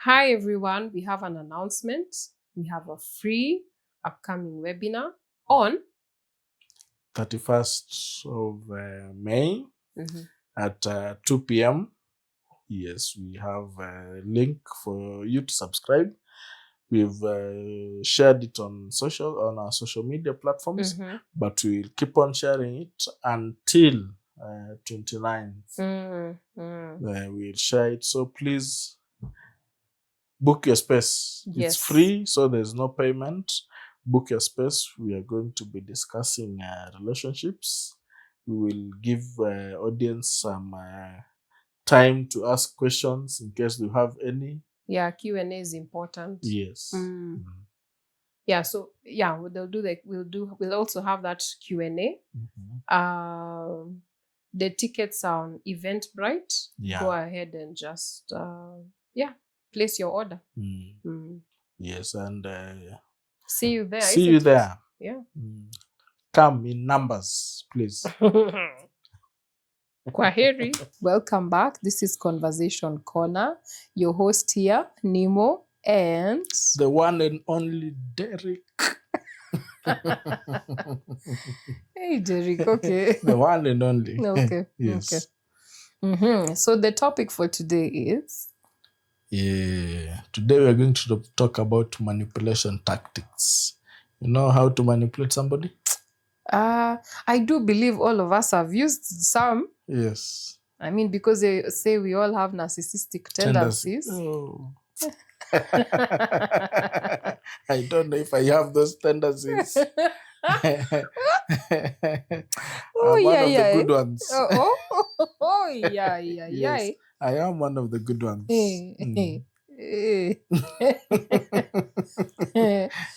Hi everyone, we have an announcement. We have a free upcoming webinar on 31st of May at 2 p.m. Yes, we have a link for you to subscribe. We've shared it on our social media platforms, but we'll keep on sharing it until 29th. We'll share it. So please book your space. Yes. It's free, so there's no payment. Book your space. We are going to be discussing relationships. We will give audience some time to ask questions in case you have any. Yeah, Q&A is important. Yes. Yeah, so yeah, we'll also have that Q&A. The tickets are on Eventbrite. Yeah. Go ahead and just place your order. Yes, and See you there. see you there. Yeah. Come in numbers, please. Kwaheri. Welcome back. This is Conversation Corner. Your host here, Nemo, and the one and only Derek. Hey, Derek. Okay. The one and only. Okay. Yes. Okay. So the topic for today is. Yeah. Today we're going to talk about manipulation tactics. You know how to manipulate somebody? I do believe all of us have used some. Yes. I mean, because they say we all have narcissistic tendencies. Oh. I don't know if I have those tendencies. Oh, one of the good ones. Yeah. Yes, I am one of the good ones.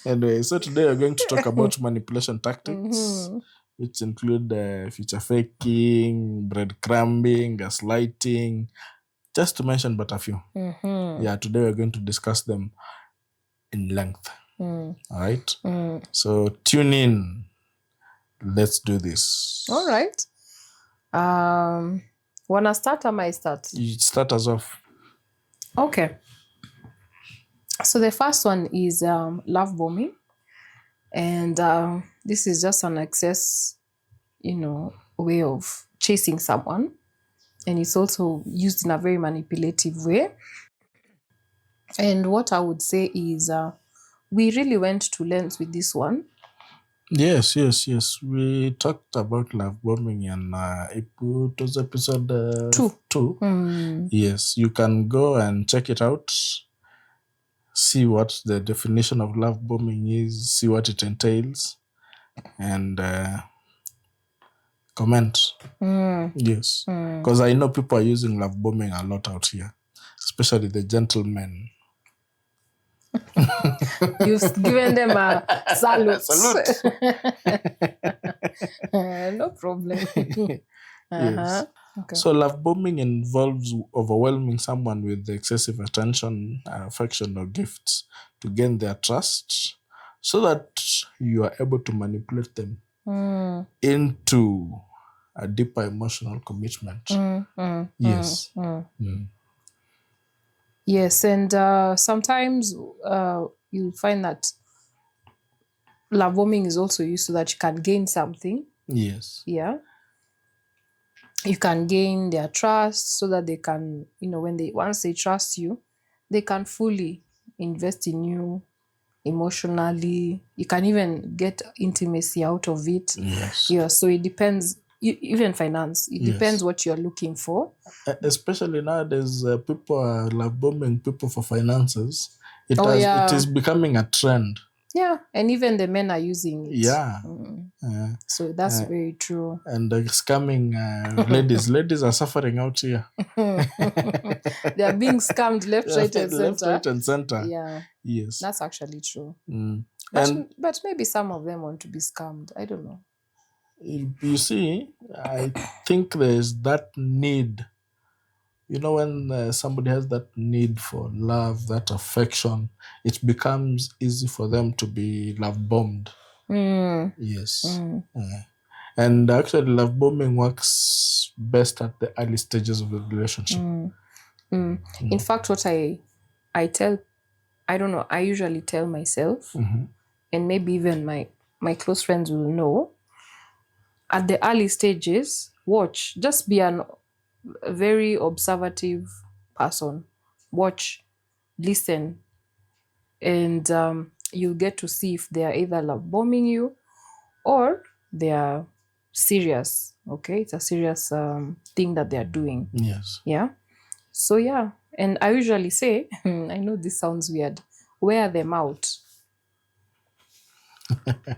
Anyway, so today we're going to talk about manipulation tactics, which include future faking, breadcrumbing, gaslighting, just to mention but a few. Yeah, today we're going to discuss them in length. All right? So tune in. Let's do this. All right. Wanna start or might start? You start us off. Okay. So the first one is love bombing. And this is just an excess, way of chasing someone. And it's also used in a very manipulative way. And what I would say is we really went to length with this one. Yes. We talked about love bombing in it was episode 2. Yes, you can go and check it out. See what the definition of love bombing is, see what it entails, and comment. Yes, because I know people are using love bombing a lot out here, especially the gentlemen. You've given them a salute. No problem. Yes. Okay. So love bombing involves overwhelming someone with excessive attention, affection, or gifts to gain their trust, so that you are able to manipulate them into a deeper emotional commitment. Yes. Yes, and sometimes you find that love bombing is also used so that you can gain something. Yes. Yeah. You can gain their trust so that they can, once they trust you, they can fully invest in you emotionally. You can even get intimacy out of it. Yes. Yeah. So it depends. Even finance, it depends what you're looking for. Especially nowadays, people are love bombing people for finances. It is becoming a trend. Yeah, and even the men are using it. Yeah. So that's very true. And scamming ladies. Ladies are suffering out here. They are being scammed left, right, and center. Left, right, and center. Yeah. Yes. That's actually true. But maybe some of them want to be scammed. I don't know. You see, I think there's that need. When somebody has that need for love, that affection, it becomes easy for them to be love bombed. Yes. And actually, love bombing works best at the early stages of the relationship. In fact, what I I don't know, I usually tell myself, and maybe even my close friends will know, at the early stages, watch. Just be a very observative person. Watch, listen, and you'll get to see if they are either love bombing you or they are serious. Okay, it's a serious thing that they are doing. Yes. Yeah. So yeah, and I usually say, I know this sounds weird, wear them out.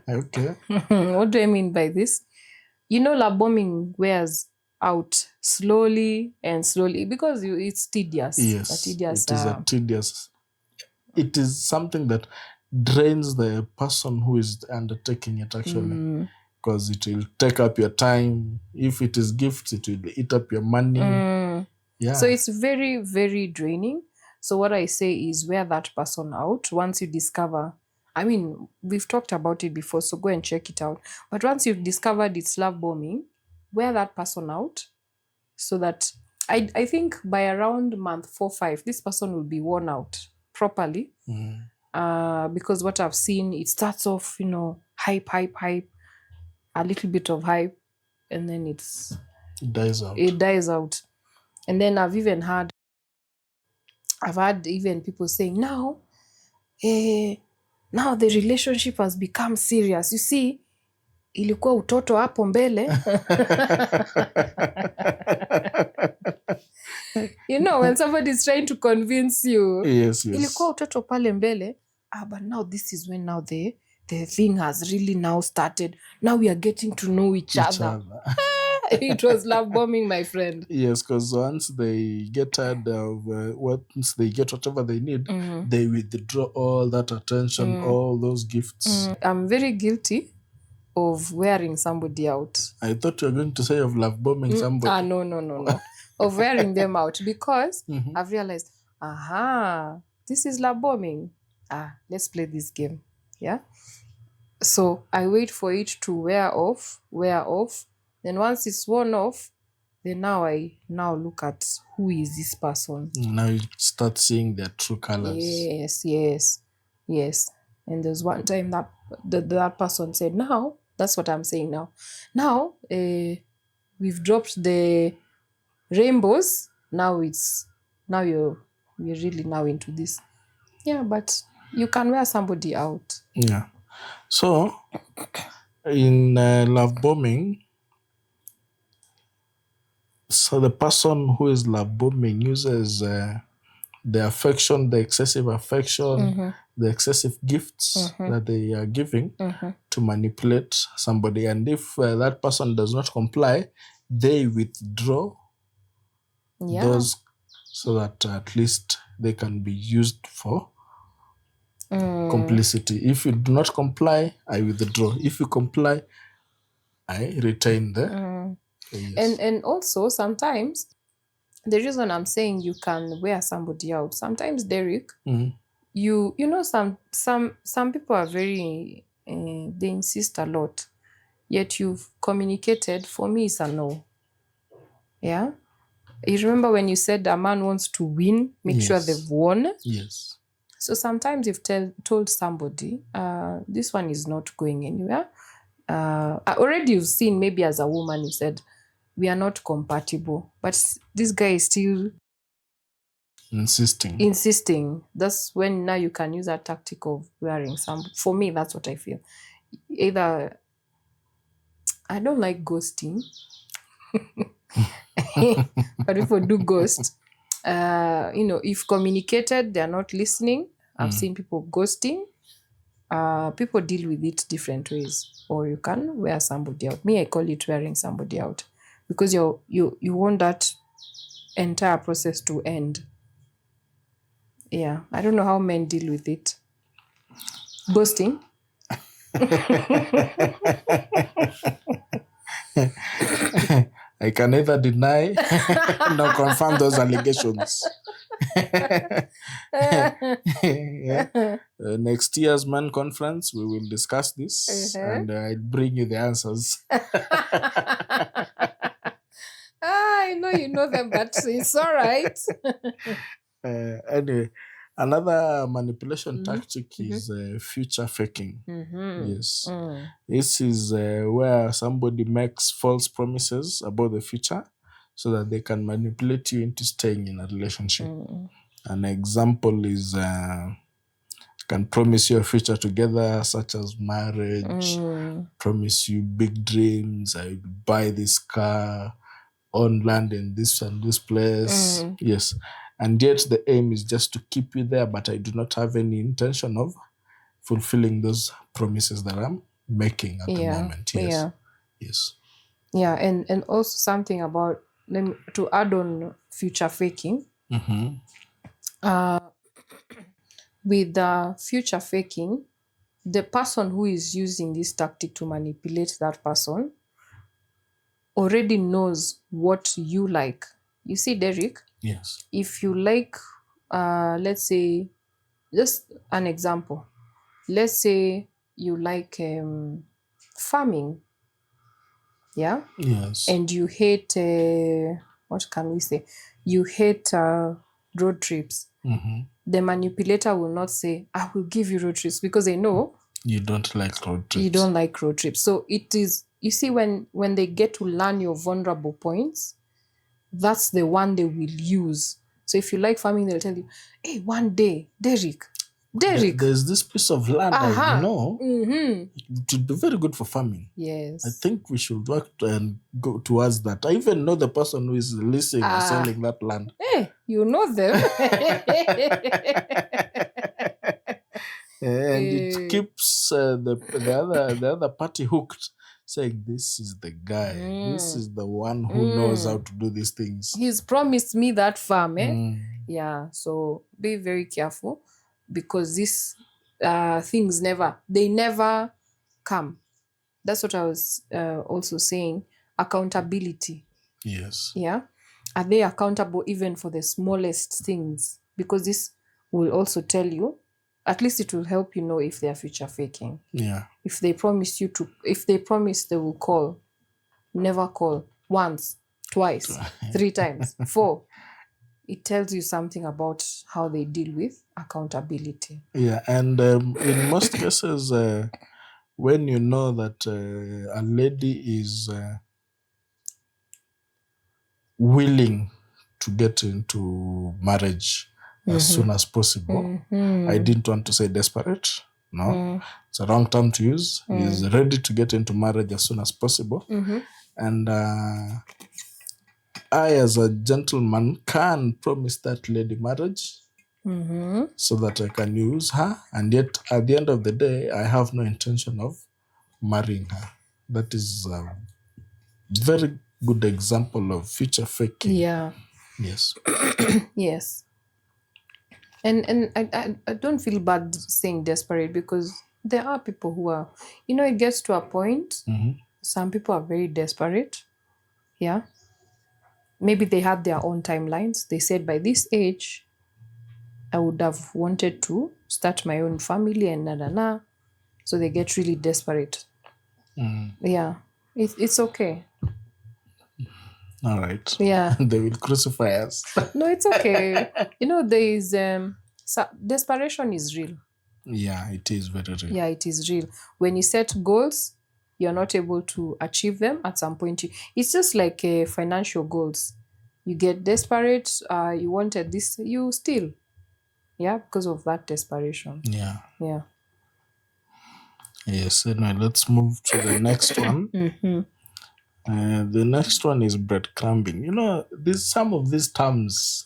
Okay. What do I mean by this? Love bombing wears out slowly and slowly because it's tedious. Yes. Tedious. It is a tedious. It is something that drains the person who is undertaking it actually, because it will take up your time. If it is gifts, it will eat up your money. Yeah. So it's very, very draining. So what I say is wear that person out once you discover. I mean, we've talked about it before, so go and check it out. But once you've discovered it's love bombing, wear that person out so that I think by around month 4-5, this person will be worn out properly. Because what I've seen, it starts off, hype, a little bit of hype, and then it dies out. It dies out. And then I've had even people saying now the relationship has become serious. You see, ilikuwa utoto hapo mbele. When somebody's trying to convince you, yes. Ilikuwa utoto pale mbele. But now this is when now the thing has really now started. Now we are getting to know each other. It was love bombing, my friend. Yes, because once they get tired of once they get whatever they need, they withdraw all that attention, all those gifts. I'm very guilty of wearing somebody out. I thought you were going to say of love bombing somebody. No. Of wearing them out because I've realized, this is love bombing. Let's play this game. Yeah. So I wait for it to wear off. Then once it's worn off, then now I look at who is this person. Now you start seeing their true colors. Yes. And there's one time that that person said, now, that's what I'm saying now. Now, we've dropped the rainbows. Now we're really now into this. Yeah, but you can wear somebody out. Yeah. So, in love bombing, so the person who is love bombing uses the affection, the excessive affection, the excessive gifts that they are giving to manipulate somebody. And if that person does not comply, they withdraw those so that at least they can be used for complicity. If you do not comply, I withdraw. If you comply, I retain the yes. And also sometimes the reason I'm saying you can wear somebody out, sometimes Derek, you know some people are very they insist a lot, yet you've communicated. For me, it's a no. Yeah, you remember when you said a man wants to win, make sure they've won. Yes. So sometimes you've told somebody, this one is not going anywhere. Already you've seen, maybe as a woman, you said, we are not compatible. But this guy is still insisting. That's when now you can use a tactic of wearing some. For me, that's what I feel. Either, I don't like ghosting. But people do ghost. If communicated, they're not listening. I've seen people ghosting. People deal with it different ways. Or you can wear somebody out. Me, I call it wearing somebody out. Because you want that entire process to end. Yeah. I don't know how men deal with it. Ghosting. I can neither deny nor confirm those allegations. Next year's Man Conference, we will discuss this and I'll bring you the answers. I know you know them, but it's all right. Anyway, Another manipulation tactic is future faking. Yes. This is where somebody makes false promises about the future so that they can manipulate you into staying in a relationship. An example is can promise you a future together, such as marriage, promise you big dreams, I will buy this car, own land in this and this place. Yes. And yet the aim is just to keep you there, but I do not have any intention of fulfilling those promises that I'm making at the moment. Yes. Yes. Yeah, and also something about to add on future faking. With the future faking, the person who is using this tactic to manipulate that person already knows what you like. You see, Derek, Yes. if you like, let's say, just an example. Let's say you like farming, yeah? Yes. And you hate, what can we say? You hate road trips. The manipulator will not say, I will give you road trips, because they know you don't like road trips. You don't like road trips. So it is, you see, when they get to learn your vulnerable points, that's the one they will use. So if you like farming, they'll tell you, hey, one day, Derek. There's this piece of land I know. It would be very good for farming. Yes. I think we should work and go towards that. I even know the person who is leasing or selling that land. Hey, you know them. And it keeps the other party hooked, saying, this is the guy. This is the one who knows how to do these things. He's promised me that farm. Yeah, so be very careful, because these things never come. That's what I was also saying. Accountability. Yes. Yeah. Are they accountable even for the smallest things? Because this will also tell you, at least it will help you know if they are future faking. Yeah. If they promise they will call, never call. Once, twice, 3 times, 4. It tells you something about how they deal with accountability. Yeah, and in most cases, when you know that a lady is willing to get into marriage as soon as possible, I didn't want to say desperate. No, it's a wrong term to use. Is ready to get into marriage as soon as possible. And I, as a gentleman, can promise that lady marriage so that I can use her. And yet, at the end of the day, I have no intention of marrying her. That is a very good example of future faking. Yeah. Yes. Yes. And I don't feel bad saying desperate, because there are people who are, it gets to a point, some people are very desperate. Yeah. Maybe they had their own timelines. They said, by this age, I would have wanted to start my own family and so they get really desperate. Yeah. It's okay. All right. Yeah. They will crucify us. No, it's okay. There is desperation is real. Yeah, it is very real. Yeah, it is real. When you set goals, you're not able to achieve them at some point. It's just like financial goals. You get desperate, you wanted this, you still. Yeah, because of that desperation. Yeah. Yeah. Yes, anyway, let's move to the next one. The next one is breadcrumbing. Some of these terms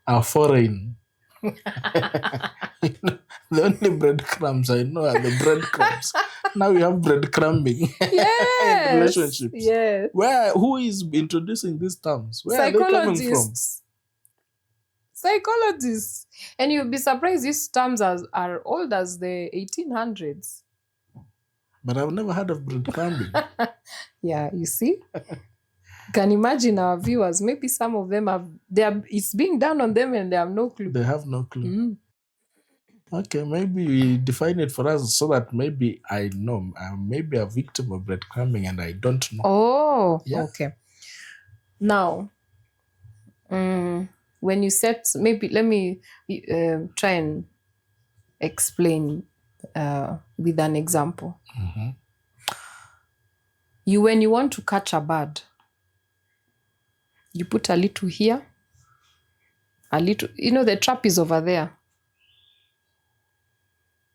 are foreign. The only breadcrumbs I know are the breadcrumbs. Now we have breadcrumbing in relationships. Yes. Who is introducing these terms? Where are they coming from? Psychologists. And you'll be surprised these terms are old as the 1800s. But I've never heard of breadcrumbing. Yeah, you see? Can imagine our viewers, maybe some of them it's being done on them and they have no clue. They have no clue. Okay, maybe we define it for us so that maybe I know. I may be a victim of breadcrumbing and I don't know. Oh, yeah. Okay. Now, when you set, maybe let me try and explain with an example. When you want to catch a bird, you put a little here, a little, the trap is over there.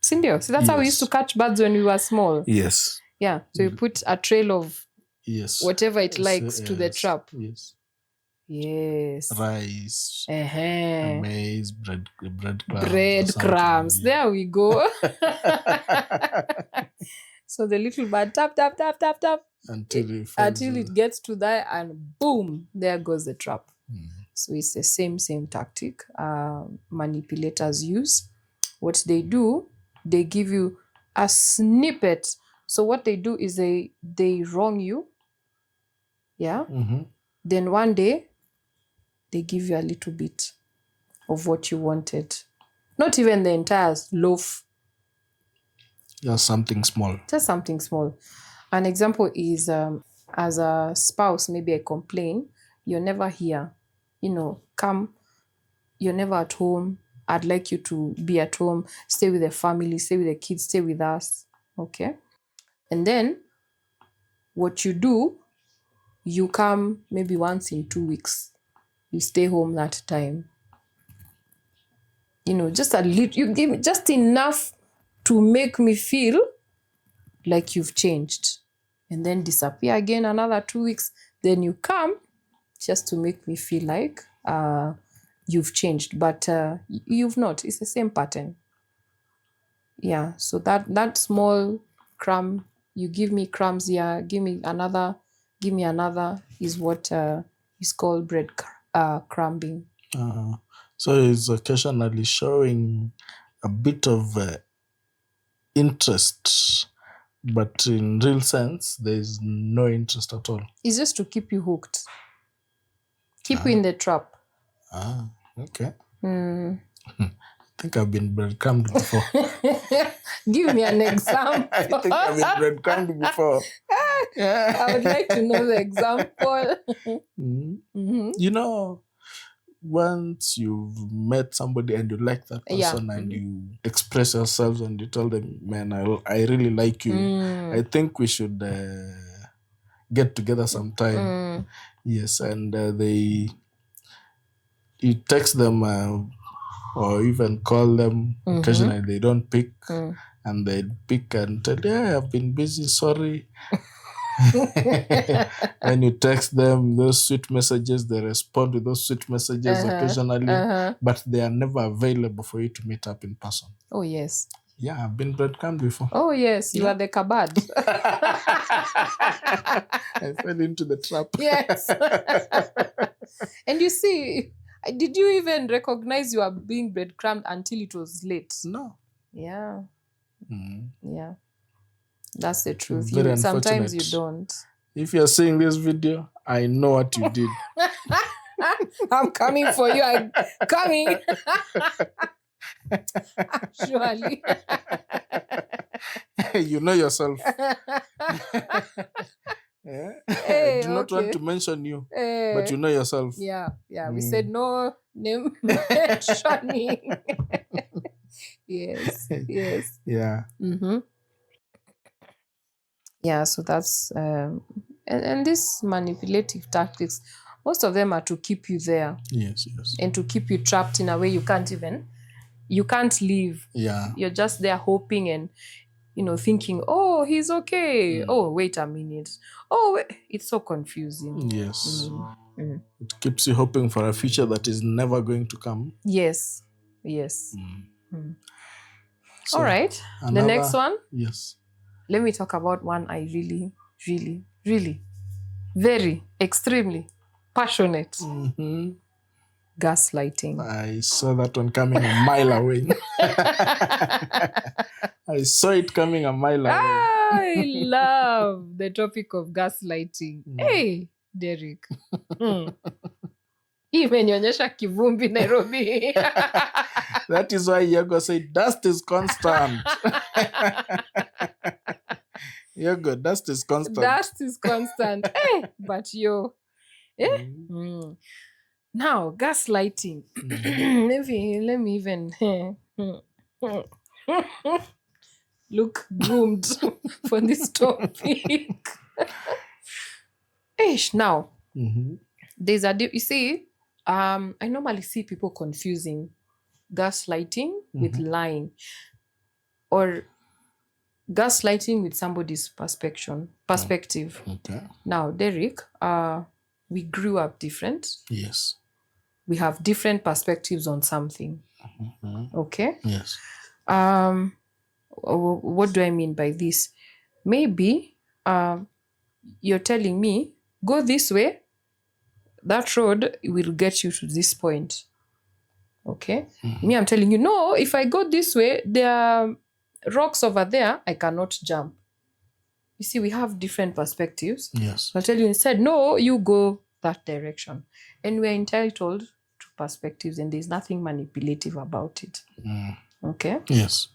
Sindio? So that's how we used to catch birds when we were small. Yes. Yeah. So you put a trail of whatever it likes to the trap. Yes. Yes. Rice, Uh-huh. maize, breadcrumbs. Breadcrumbs. There we go. So the little bird tap, tap, tap, tap, tap. Until it gets to there, and boom, there goes the trap. So it's the same tactic manipulators use. What they do, they give you a snippet. So what they do is they wrong you. Yeah. Then one day, they give you a little bit of what you wanted. Not even the entire loaf. Just something small. Just something small. An example is, as a spouse, maybe I complain, you're never here. Come, you're never at home. I'd like you to be at home, stay with the family, stay with the kids, stay with us. Okay? And then, what you do, you come maybe once in 2 weeks. You stay home that time. Just a little, you give me just enough to make me feel like you've changed. And then disappear again another 2 weeks. Then you come just to make me feel like you've changed. But you've not. It's the same pattern. Yeah. So that small crumb, you give me crumbs here, give me another, is what is called breadcrumbing. So it's occasionally showing a bit of interest, but in real sense, there's no interest at all. It's just to keep you hooked. Keep you in the trap. Okay. I think I've been breadcrumbed before. Give me an example. I think I've been breadcrumbed before. I would like to know the example. Once you've met somebody and you like that person and you express yourselves and you tell them, man, I really like you. I think we should get together sometime. Yes, and you text them or even call them. Occasionally they don't pick, and they pick and tell, I've been busy, sorry. When you text them those sweet messages, they respond with those sweet messages occasionally, but they are never available for you to meet up in person. Oh, yes. Yeah, I've been breadcrumbed before. Oh, yes, you are the cupboard. I fell into the trap. Yes. And you see, did you even recognize you are being breadcrumbed until it was late? No. Yeah. Yeah. That's the truth. Sometimes you don't. If you're seeing this video, I know what you did. I'm coming for you. I'm coming. Surely. You know yourself. I do not want to mention you, but you know yourself. Yeah. We said no name mentioning. Yes. Yeah. Yeah, so that's and these manipulative tactics, most of them are to keep you there. Yes. And to keep you trapped in a way you can't leave. Yeah. You're just there hoping and thinking, oh, he's okay. Oh, wait a minute. Oh, wait. It's so confusing. Yes. It keeps you hoping for a future that is never going to come. Yes. So, all right. The next one. Yes. Let me talk about one I really, really, really, very, extremely passionate. Gaslighting. I saw that one coming a mile away. I saw it coming a mile away. I love the topic of gaslighting. Hey, Derek. Imenyonyesha kivumbi Nairobi. That is why Yago said dust is constant. Yago, dust is constant. Dust is constant. Hey, but yo. Now, gaslighting. Let me even look groomed for this topic. Ish, now, there's you see, I normally see people confusing gaslighting with lying, or gaslighting with somebody's perspective. Okay. Now, Derek, we grew up different. Yes. We have different perspectives on something. Okay. Yes. What do I mean by this? Maybe you're telling me, go this way, that road will get you to this point. Okay. Me, I'm telling you, no, if I go this way, there are rocks over there, I cannot jump. You see, we have different perspectives. Yes. I'll tell you instead, no, you go that direction. And we're entitled to perspectives, and there's nothing manipulative about it. Okay? Yes.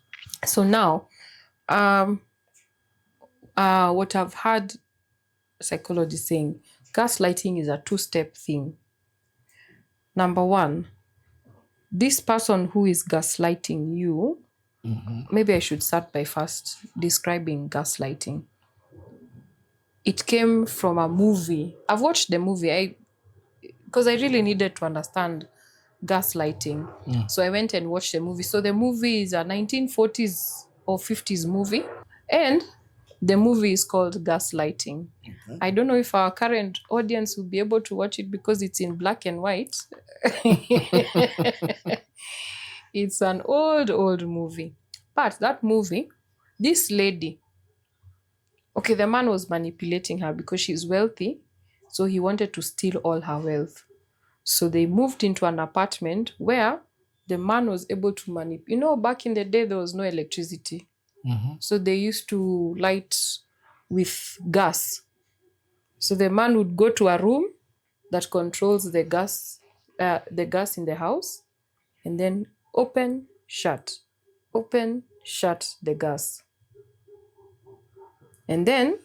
So now, what I've heard psychologists saying, gaslighting is a two-step thing. Number one, this person who is gaslighting you, maybe I should start by first describing gaslighting. It came from a movie. I've watched the movie because I really needed to understand gaslighting. So I went and watched the movie. So the movie is a 1940s or 50s movie, and the movie is called Gaslighting. I don't know if our current audience will be able to watch it because it's in black and white. It's an old movie. But that movie, this lady, okay, the man was manipulating her because she's wealthy, so he wanted to steal all her wealth. So they moved into an apartment where the man was able to manipulate. You know, back in the day, there was no electricity. So they used to light with gas. So the man would go to a room that controls the gas in the house, and then open, shut the gas. And then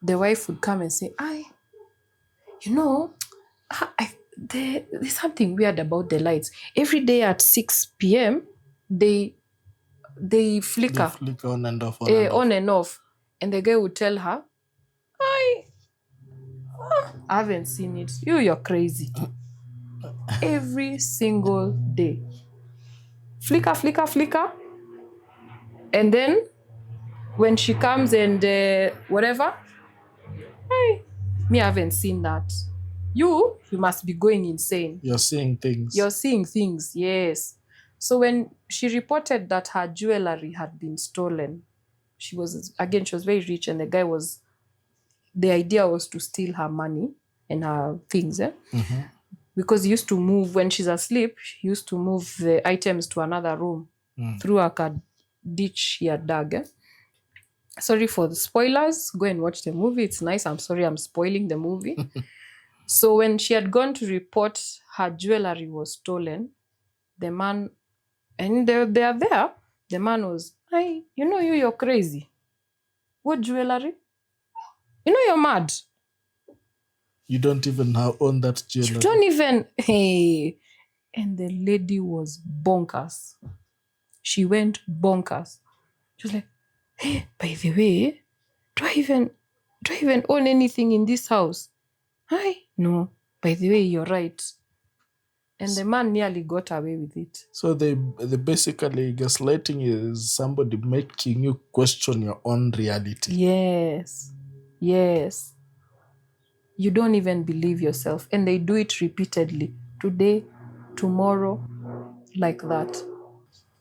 the wife would come and say, there's something weird about the lights. Every day at 6 p.m., they flicker. They flicker on and off. On and off. And the guy would tell her, I haven't seen it. You're crazy. Every single day. Flicker. And then when she comes and whatever, me, I haven't seen that. You must be going insane. You're seeing things. Yes. So when she reported that her jewelry had been stolen, she was very rich, and the idea was to steal her money and her things. Because he used to move, when she's asleep, he used to move the items to another room through a ditch he had dug. Sorry for the spoilers. Go and watch the movie. It's nice. I'm sorry I'm spoiling the movie. So when she had gone to report her jewelry was stolen, the man, and they are there, the man was, you're crazy. What jewelry? You're mad. You don't even own that jewelry. You don't even, hey. And the lady was bonkers. She went bonkers. She was like, hey, by the way, do I even own anything in this house? No, by the way, you're right. And the man nearly got away with it. So they basically, gaslighting is somebody making you question your own reality. Yes. You don't even believe yourself. And they do it repeatedly. Today, tomorrow, like that.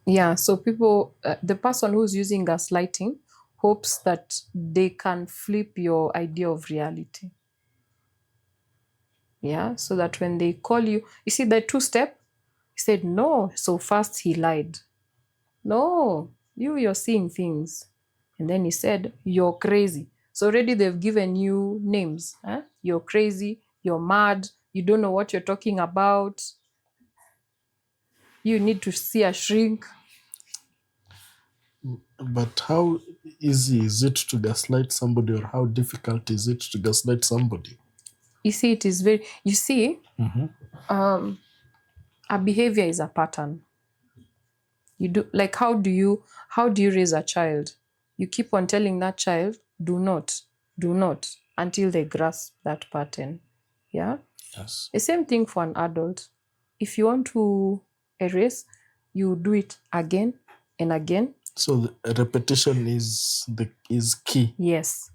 Yeah, so people, the person who's using gaslighting hopes that they can flip your idea of reality. Yeah, so that when they call you, you see the two-step? He said, no. So first he lied. No, you're seeing things. And then he said, you're crazy. So already they've given you names. You're crazy, you're mad, you don't know what you're talking about. You need to see a shrink. But how easy is it to gaslight somebody, or how difficult is it to gaslight somebody? You see, it is A behavior is a pattern. You do, like, how do you raise a child? You keep on telling that child, do not, until they grasp that pattern. Yeah. Yes. The same thing for an adult. If you want to erase, you do it again and again. So the repetition is key. Yes.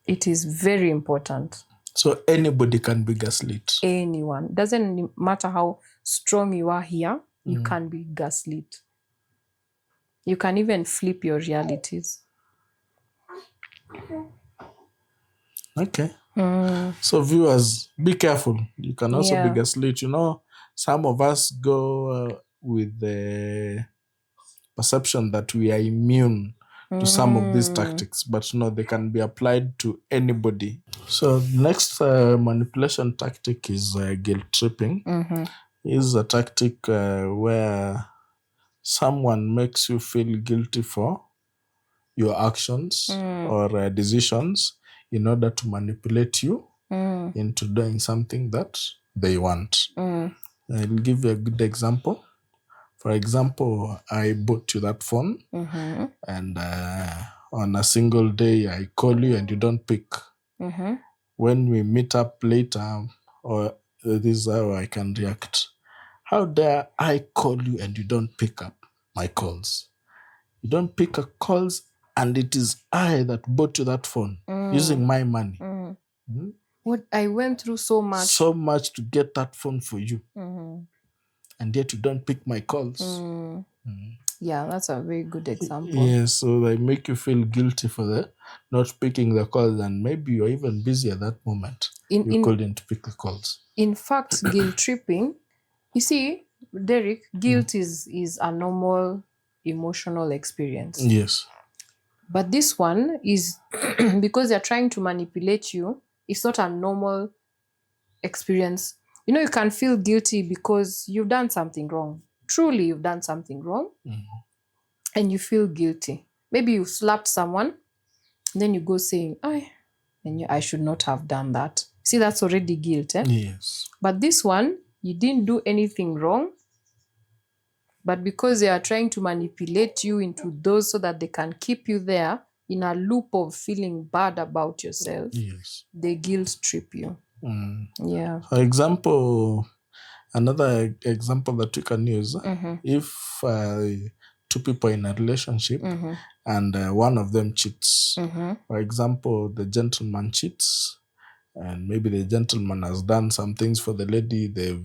It is very important. So anybody can be gaslit. Anyone. Doesn't matter how strong you are here, you can be gaslit. You can even flip your realities. Okay. So viewers, be careful. You can also be gaslit. You know, some of us go with the perception that we are immune to some of these tactics, but no, they can be applied to anybody. So next manipulation tactic is guilt tripping. Is a tactic where someone makes you feel guilty for your actions or decisions in order to manipulate you into doing something that they want. I'll give you a good example. For example, I bought you that phone, and on a single day, I call you and you don't pick. When we meet up later, or this is how I can react. How dare I call you and you don't pick up my calls? You don't pick up calls, and it is I that bought you that phone using my money. What I went through so much to get that phone for you, and yet you don't pick my calls. Yeah, that's a very good example. Yeah, so they make you feel guilty for the not picking the calls, and maybe you're even busy at that moment. You couldn't pick the calls. In fact, guilt tripping, you see, Derek, guilt is a normal emotional experience. Yes. But this one is because they're trying to manipulate you, it's not a normal experience. You know, you can feel guilty because you've done something wrong. Truly, you've done something wrong, and you feel guilty. Maybe you slapped someone, then you go saying, I should not have done that. See, that's already guilt. Yes. But this one, you didn't do anything wrong, but because they are trying to manipulate you into those so that they can keep you there in a loop of feeling bad about yourself, they guilt trip you. Yeah. For example, another example that you can use, if two people in a relationship and one of them cheats. For example, the gentleman cheats, and maybe the gentleman has done some things for the lady. They've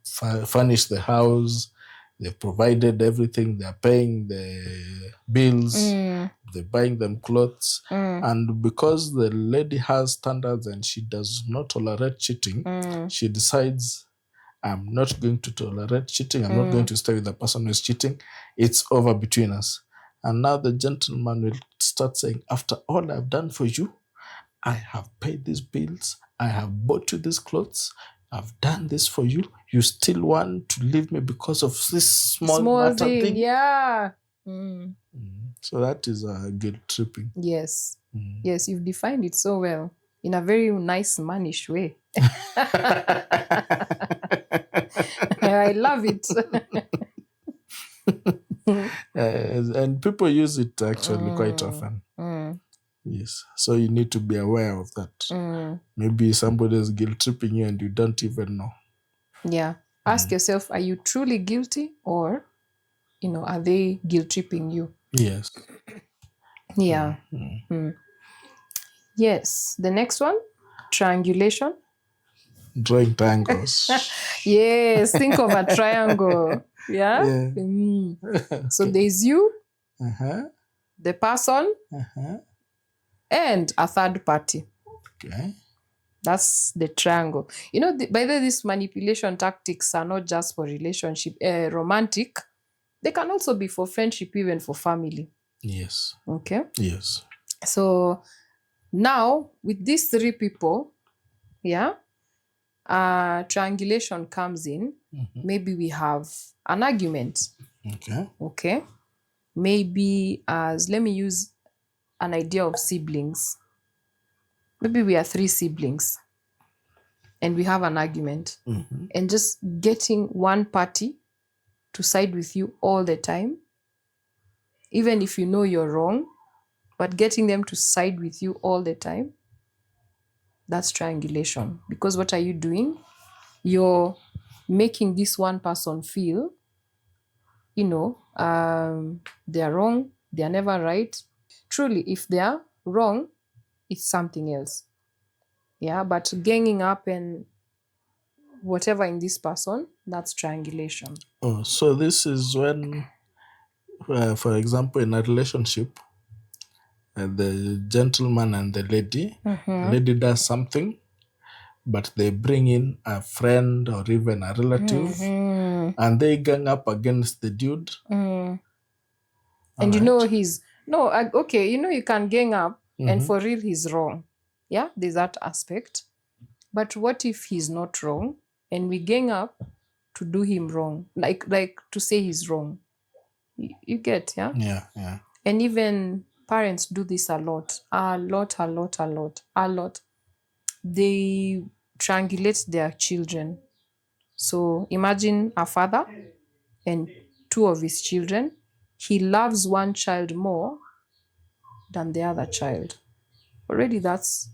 furnished the house, they've provided everything, they're paying the bills, they're buying them clothes. And because the lady has standards and she does not tolerate cheating, she decides, I'm not going to tolerate cheating. I'm not going to stay with the person who is cheating. It's over between us. And now the gentleman will start saying, after all I've done for you, I have paid these bills. I have bought you these clothes. I've done this for you. You still want to leave me because of this small thing. Yeah. So that is guilt tripping. Yes. Yes, you've defined it so well in a very nice mannish way. I love it. And people use it actually quite often. Yes. So you need to be aware of that. Maybe somebody is guilt tripping you and you don't even know. Yeah. Ask yourself, are you truly guilty, or, are they guilt tripping you? Yes. Yeah. Yes. The next one, triangulation. Drawing triangles. Yes. Think of a triangle. Yeah. So there's you, the person, and a third party. Okay. That's the triangle. By the way, these manipulation tactics are not just for relationship, romantic. They can also be for friendship, even for family. Yes. Okay. Yes. So now with these three people, triangulation comes in. Maybe we have an argument. Okay. Maybe let me use an idea of siblings. maybe we are 3 siblings and we have an argument, and just getting one party to side with you all the time, even if you know you're wrong, but getting them to side with you all the time, that's triangulation. Because what are you doing? You're making this one person feel, they're wrong, they're never right. Truly, if they're wrong, it's something else. Yeah, but ganging up and whatever in this person, that's triangulation. Oh, so this is when, for example, in a relationship, the gentleman and the lady does something, but they bring in a friend or even a relative, and they gang up against the dude. And Alright. you can gang up and for real he's wrong. Yeah, there's that aspect. But what if he's not wrong and we gang up to do him wrong, like to say he's wrong? You get, yeah? Yeah. And even parents do this a lot. They triangulate their children. So imagine a father and 2 of his children. He loves one child more than the other child. Already that's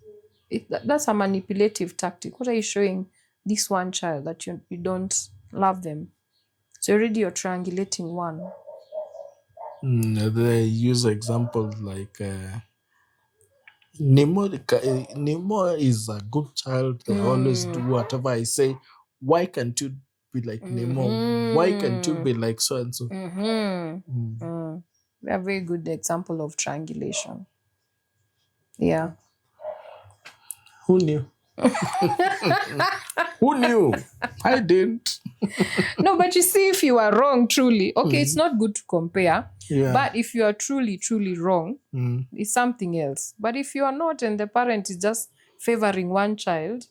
a manipulative tactic. What are you showing this one child that you don't love them? So already you're triangulating one. They use examples like Nemo is a good child. They always do whatever I say. Why can't you be like Nemo? Why can't you be like so and so? A very good example of triangulation. Yeah. Who knew? Who knew? I didn't. No, but you see, if you are wrong, truly, okay, it's not good to compare. Yeah. But if you are truly, truly wrong, it's something else. But if you are not and the parent is just favoring one child,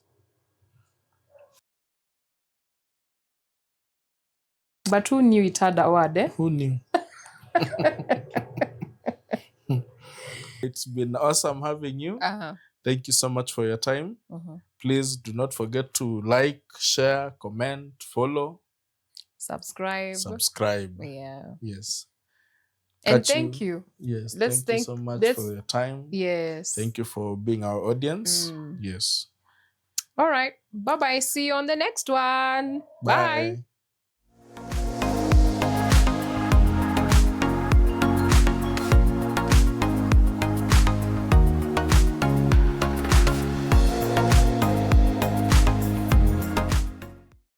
but who knew it had a word, eh? Who knew? It's been awesome having you. Thank you so much for your time. Please do not forget to like, share, comment, follow, subscribe. Yeah. Yes. And thank you. Yes. Thank you so much for your time. Yes. Thank you for being our audience. Yes. All right. Bye-bye. See you on the next one. Bye.